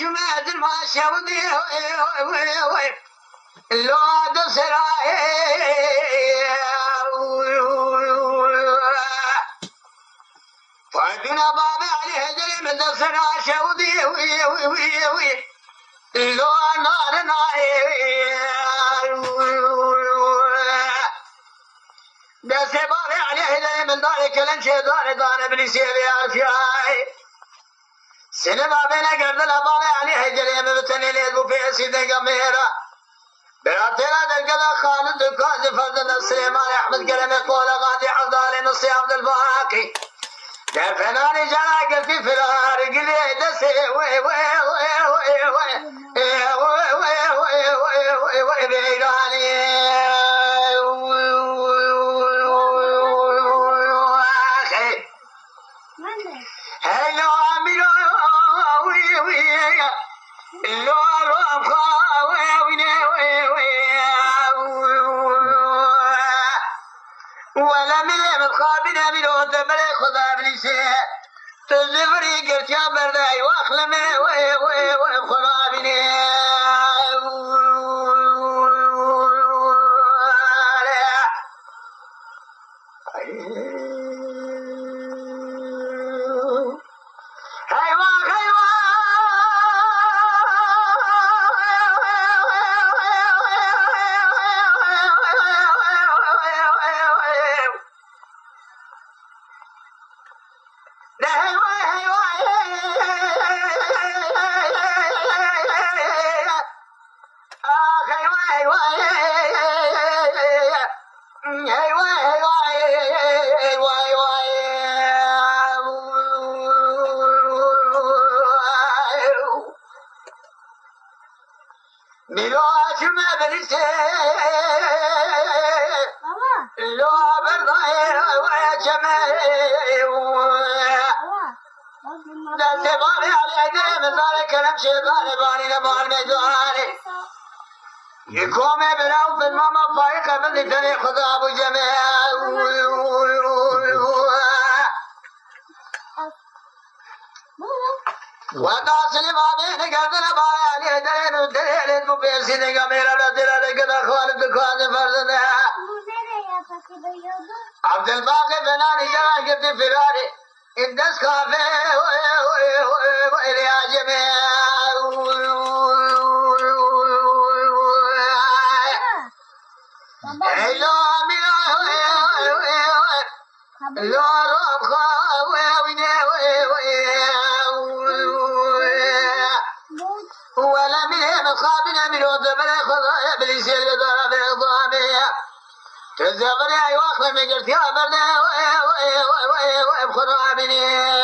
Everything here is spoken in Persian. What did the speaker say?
شماد ما شودي لو دسراي فادنا بابا عليه جري من دسرا شودي لو نار ناي دس بابا عليه جري من دار كلن شدار دار ابليس يا سينما بينا قرد الأبابي عليه جري من بتني ليد وفي سيدة قميرة براتنا دقلا خالد دكاز فرد السليمان أحمد قلم قول غادي عبدالي نصي عبد الباقي دفناني جلاك في فرار قلي دسي وي وي وي وي وي وي وي وي بيراني هلو عميرو لو روح ولا من الخابنا من وتبر خدا بنسي تزفري قرت يا برداي واخلمي وخرابني يقوم بناو في الماما فايقة من لتني خذا أبو جميع وقاسل ما بين قردنا بايا عليه دلين ودلين مبيسي نقا ميرا ردنا لقنا خوالب دكوان فردنا عبد الباقي بناني جران قبت فراري اندس كافي وإلي عجمي ولا منهم الخابنا من وذبنا خضايا بليسي القدر بإضامية تزبري واخلي من قلت يا برنا وابخرابني